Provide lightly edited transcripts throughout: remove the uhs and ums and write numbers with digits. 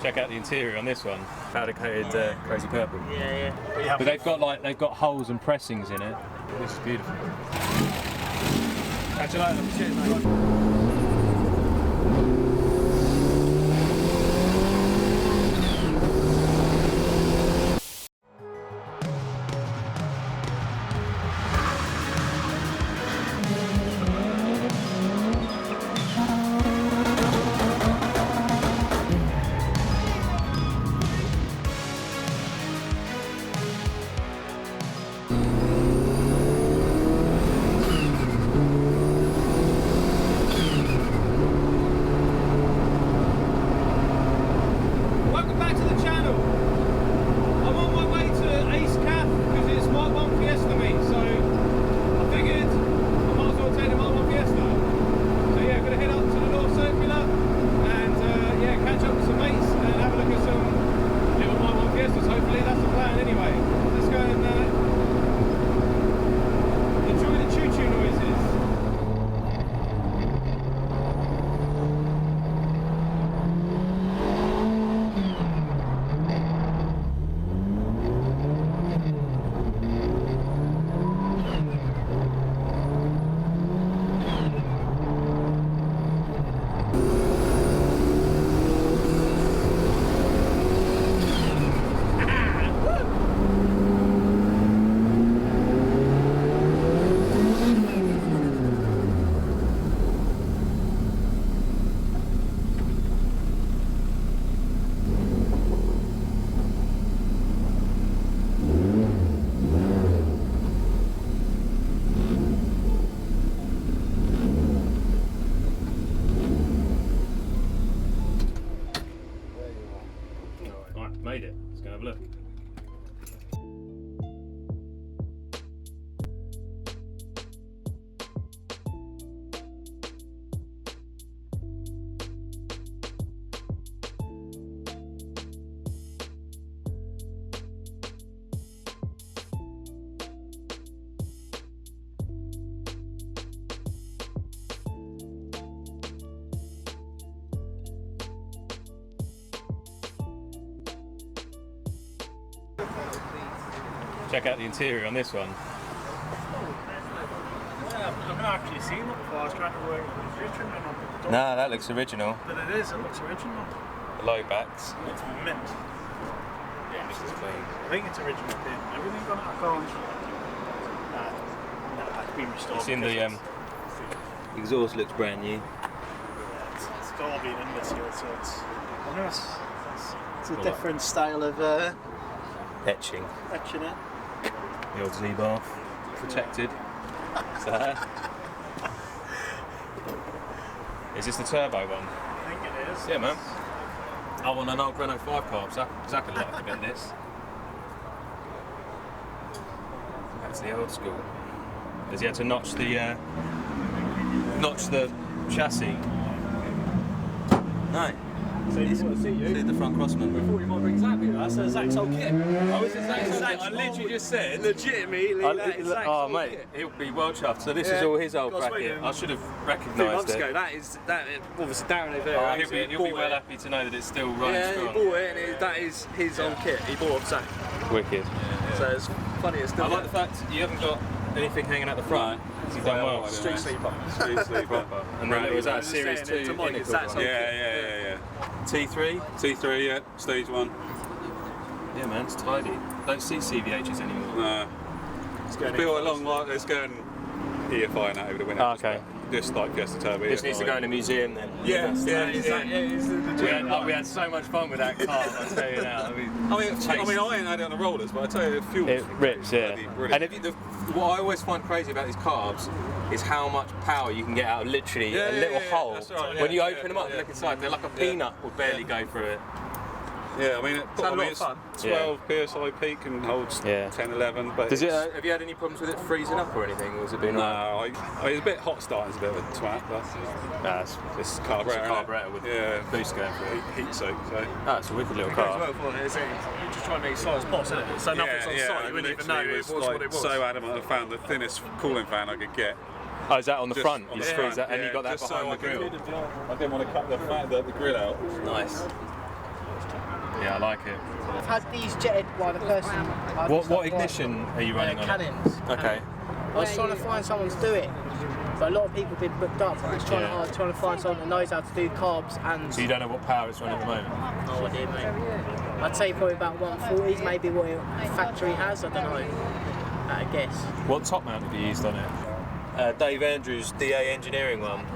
Check out the interior on this one. Powder coated crazy purple. Yeah. But they've got holes and pressings in it. This is beautiful. Catch you later. Cheers, mate. Welcome back to the channel. I'm on my way to Ace Caf because it's Mk1 Fiesta meet, so I figured I might as well take the Mk1 Fiesta. So yeah, I'm going to head up to the North Circular and yeah, catch up with some mates and have a look at some little Mk1 Fiestas. Hopefully that's the plan anyway. Let's go and enjoy the choo-choo noises. Alright, made it. Let's go have a look. Check out the interior on this one. I've not actually seen it before. I was trying to work with Riddiman. Nah, that looks original. But it looks original. The low backs. It's mint. Yeah, This is clean. I think it's original pin. Everything on that car. No, that's been restored. It's in the exhaust looks brand new. It's all been in this year, so it's a different style of Etching. etching it. The old Z-bar. Protected. So, is this the turbo one? I think it is. Yeah, man. I want an old Renault 5 car, exactly like to get this. That's the old school. Because he had to notch the chassis. No. So you want to see you? See the front crossman. We thought you might bring Zach with us. That's Zach's old kit. Oh, is it Zach's? I literally just said legitimately that is Zach's oh old mate, kit. he'll be well chuffed. So this Yeah. is all his old Gosh, bracket. wait, I should have 2 recognised months it. ago, that obviously Darren over there. Oh, he'll be well happy to know that it's still running Yeah, strong. he bought it, and that is his old kit. He bought off Zach. Wicked. So it's funny. It's still I like the fact you haven't got anything hanging out the front. You've done well. street sleeper. Street sleeper. And then it was that Series 2 To Mike, it's Zach's Pinnacle old one. kit. Yeah. T3? T3, yeah, stage 1. Yeah man, it's tidy. Don't see CVHs anymore. No. It's going Built along like it's going EFI and that over the winter. Oh, okay. Just like Fiesta Turbo. This needs to go in a museum then. Yeah, We had so much fun with that car, I'll tell you now. I ain't had it on the rollers, but I tell you, the fuel. It rips, yeah. Brilliant. And what I always find crazy about these carbs is how much power you can get out of literally a little hole. That's right, when you yeah, open them up and look inside, they're like a peanut would barely go through it. Yeah, I mean, of fun. 12 psi peak and holds 10, 11. But Does it? Have you had any problems with it freezing up or anything, or has it been? No, I mean, it's a bit hot starting, it's a bit of a twat, but Nah, it's carburetor. It's a carburetor with boost going for it. Heat soak, so. Oh, it's a wicked little As car. well for it, you're just trying to make size pots, isn't it? So nothing's on site, you wouldn't even know it was what it was. So adamant I found the thinnest cooling fan I could get. Oh, is that on the front? On You the squeeze front, that, and you got that just behind the grill. I didn't want to cut the grill out. Nice. Yeah, I like it. I've had these jetted by the person. What ignition are you running on? Cannons. Okay. I was trying to find someone to do it, but a lot of people have been booked up. I was trying to find someone that knows how to do carbs and. So you don't know what power it's running at the moment? No idea, mate. I'd say probably about 140s, maybe what the factory has. I don't know. I guess. What top mount have you used on it? Dave Andrews' DA engineering one.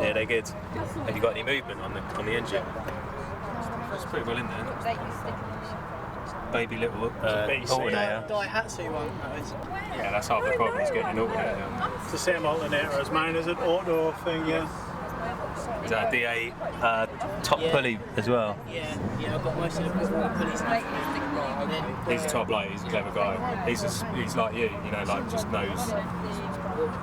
Yeah, they're good. Have you got any movement on the engine? It's pretty well in there. Baby little alternator. Daihatsu one, that is. Yeah, that's half the problem, is getting an alternator. It's the same alternator as mine, is it? Auto thing, yeah. Is that a DA top pulley as well? Yeah, I've got most of the pulleys now. He's a top bloke, he's a clever guy. He's like you know, like just knows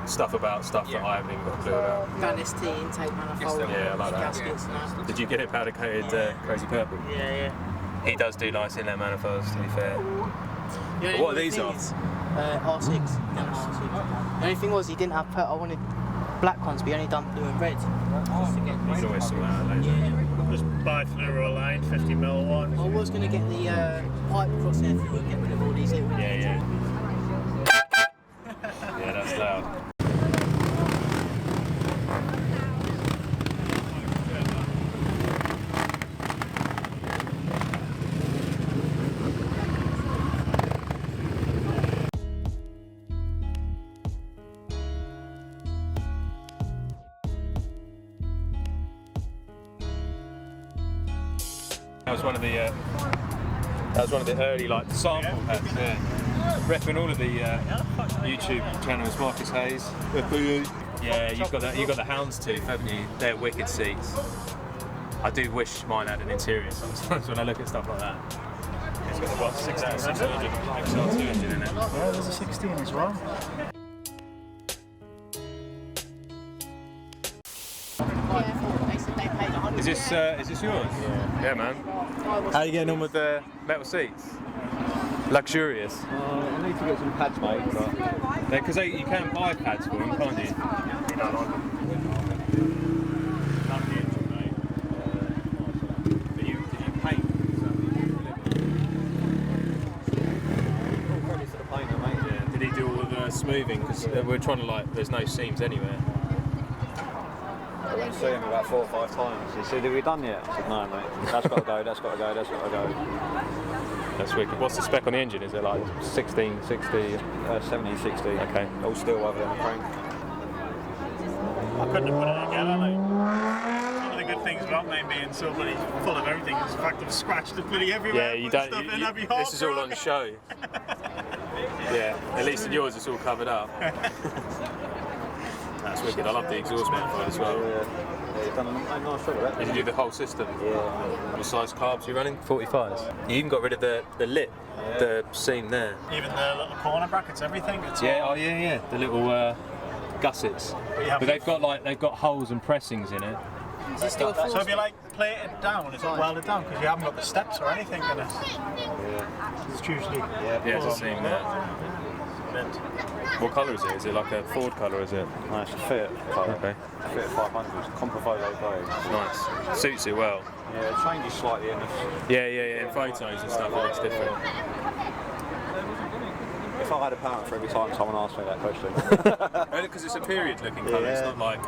stuff about stuff that I haven't even got a clue about. Vanis T intake manifold. Yeah, I like that. Gaskets and that. Did you get it powder coated crazy purple? Yeah. He does do nice inlet manifolds, to be fair. Yeah, What are these on? R6. The only thing was he didn't have I wanted black ones, but he only done blue and red. You can always sort that out later. Yeah. Just buy fluoro line, 50mm one. I was going to get the pipe across there if you would get rid of all these little. Yeah. Yeah, that's loud. That was one of the early like sample packs. Yeah. Repping all of the YouTube channels. Marcus Hayes. Yeah, you've got the houndstooth, haven't you? They're wicked seats. I do wish mine had an interior sometimes when I look at stuff like that. It's got the what, 1600 XR2 engine in it. Yeah, there's a 16 as well. Is this yours? Yeah, man. How are you getting on with the metal seats? Luxurious. I need to get some pads, mate. Because you can buy pads for them, can't you? Did you paint? Yeah. Did he do all the smoothing? Because we're trying to there's no seams anywhere. I went to see him about 4 or 5 times. He said, have we done yet? I said, no, mate. That's got to go, that's got to go, that's got to go. That's wicked. What's the spec on the engine? Is it like 1660? 1760. Okay. All steel other than the crank. I couldn't have put it together, like. One of the good things about mine being so bloody full of everything is the fact that I've scratched it bloody everywhere. Yeah, you don't. This is all on show. Yeah, at least in yours it's all covered up. That's wicked. I love the exhaust manifold as well. Yeah, you've done a nice job of that. Did you do the whole system? Yeah. What size carbs are you running? 45s. You even got rid of the lip, the seam there. Even the little corner brackets, everything. It's Yeah, all, the little gussets. But they've got holes and pressings in it. Is it still full? So if you plate it down, is it welded down? Because you haven't got the steps or anything in it. Yeah. It's usually Yeah, it's a seam there. What colour is it? Is it like a Ford colour, is it? No, it's a Fiat colour. Okay. Fiat 500, Comprovoso grey. Nice. Suits it well. Yeah, it changes slightly in this. Yeah. In photos and stuff, it looks different. If I had a parent for every time someone asked me that question. Because it's a period-looking colour. It's not like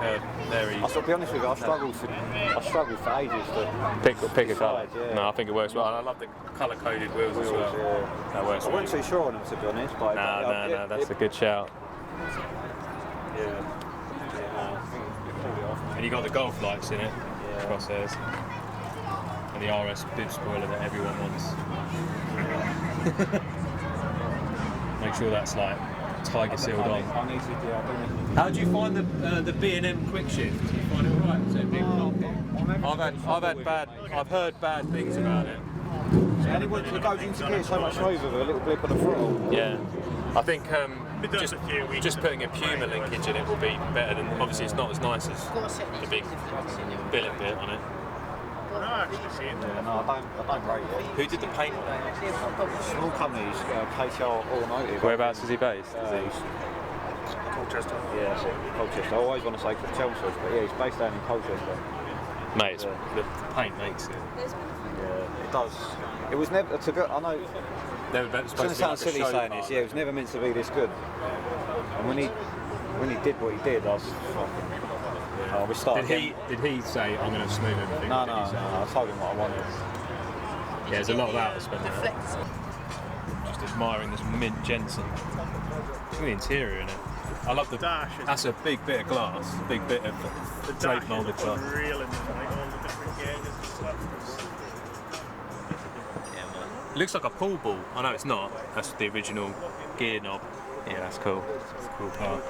very. I'll be honest with you. I struggled for ages to pick a colour. Yeah. No, I think it works well. And I love the colour-coded wheels as well. Yeah. That works I well. wasn't too sure on them, to be honest. But No, that's a good shout. Yeah. I think it pulled it off. And you got the Golf lights in it, crosshairs, and the RS bib spoiler that everyone wants. Make sure that's tiger sealed on. How do you find the B&M quick shift? Do you find it alright? Is it a big I've heard bad things about it. It goes into gear so much smoother with a little blip on the throttle. Yeah. I think just putting a Puma linkage in it will be better than. Obviously, it's not as nice as the big billet bit on it. Yeah, no, I don't rate it. Who did the paint? Small companies, KTR Automotive. Whereabouts is he based? Colchester. Yeah, Colchester. I always want to say Chelmsford, but yeah, he's based down in Colchester. Mate, it's, the paint makes it. Yeah, it does. It was never to go. I know. It's going to sound silly saying this. Yeah, it was never meant to be this good. And when he did what he did, I was fucking. Oh, we started. Did he say I'm going to smooth everything? No, I told him what I wanted. Yeah, there's a lot of that to spend. Just admiring this mint Jensen. Look at the interior in it. I love the dash. That's a big bit of glass, a big bit of The drape dash moulded is glass. unreal in there, like all the different gauges and stuff. It looks like a pool ball. I know it's not. That's the original gear knob. Yeah, that's cool. It's a cool car.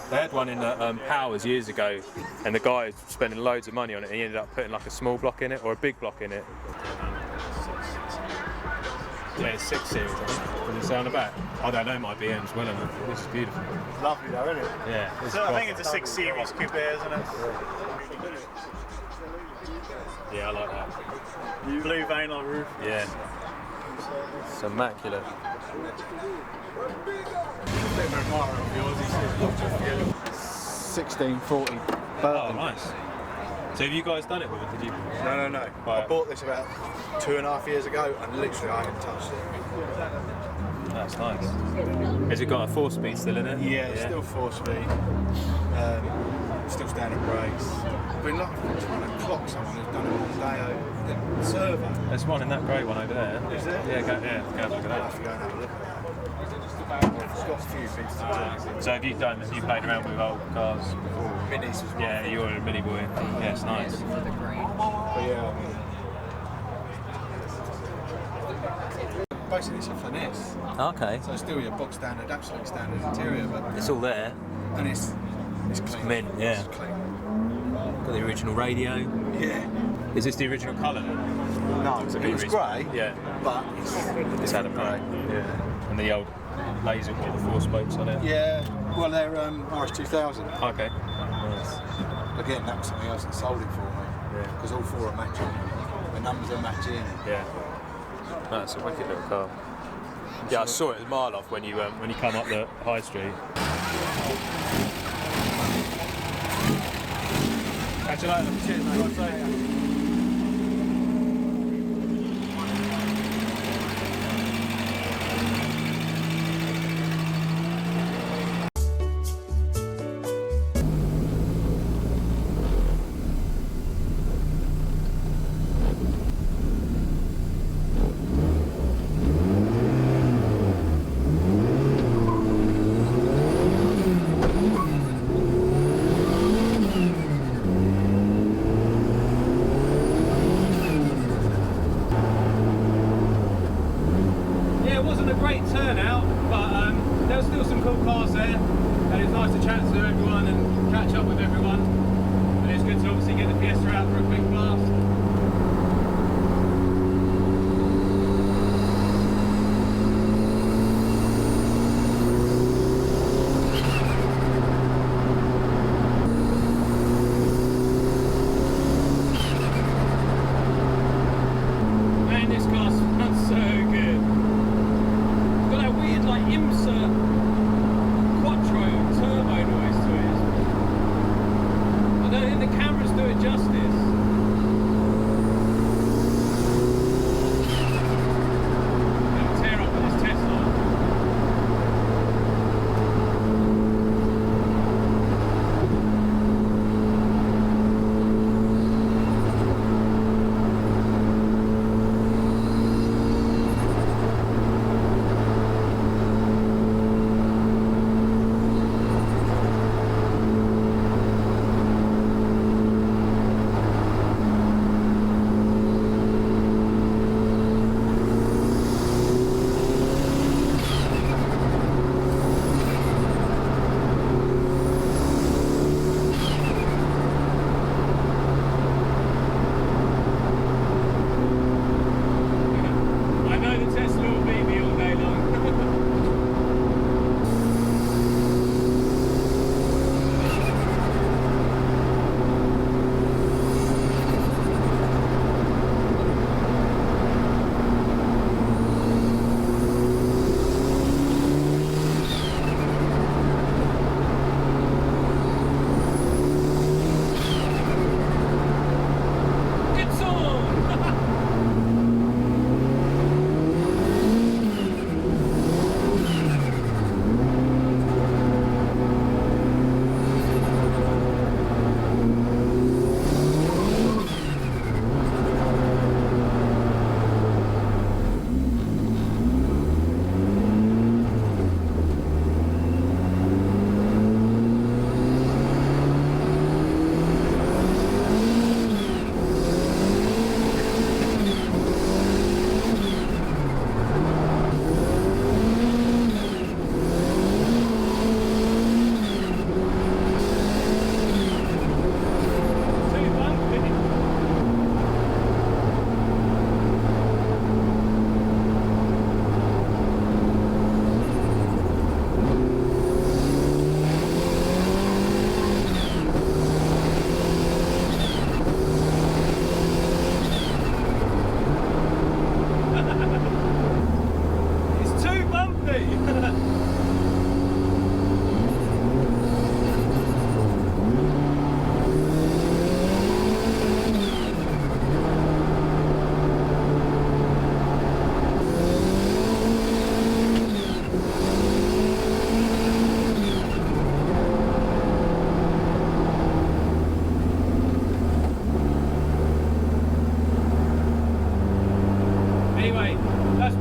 They had one in Powers years ago, and the guy was spending loads of money on it, and he ended up putting like a small block in it or a big block in it. Yeah, it's 6 series. Does it sound about? I don't know my BM's well enough. This is beautiful. Lovely though, isn't it? Yeah. It's So I think it's a 6 series coupe, isn't it? Yeah, I like that. Blue vein on roof. Yeah. It's immaculate. 1640 Oh, Burton. nice. So have you guys done it with it? Did you? No. Right. I bought this about 2.5 years ago and literally I haven't touched it. That's nice. Has it got a 4-speed still in it? Yeah, it's still 4-speed. Still standard brakes. I've been trying to clock someone who's done it all day over servo. There's one in that grey one over there. Is there? Yeah, go have a look at I'll have to that. go and have a look at that. It's got a few bits to do. So have you played around with old cars before? Minis as well. Yeah, you're a mini boy. Yeah, it's nice. But yeah, basically it's a finesse. Okay. So it's still your box standard, absolute standard interior, but It's all there. and it's clean. mint, yeah. It's clean. Got the original radio. Yeah. Is this the original colour then? No, It's a it bit was recent. grey, Yeah. but It's had a grey. Yeah. And the old laser with the 4 spokes on it. yeah. Well, they're RS2000. Okay. Nice. Again, that was something else that sold it for me. Yeah. Because all 4 are matching. The numbers are matching. Yeah. That's a wicked little car. Yeah, I saw it a mile off when you come up the high street. Catch you later. Cheers, mate.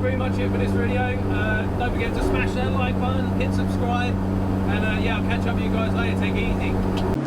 pretty much it for this video. Don't forget to smash that like button, hit subscribe, and yeah, I'll catch up with you guys later. Take it easy.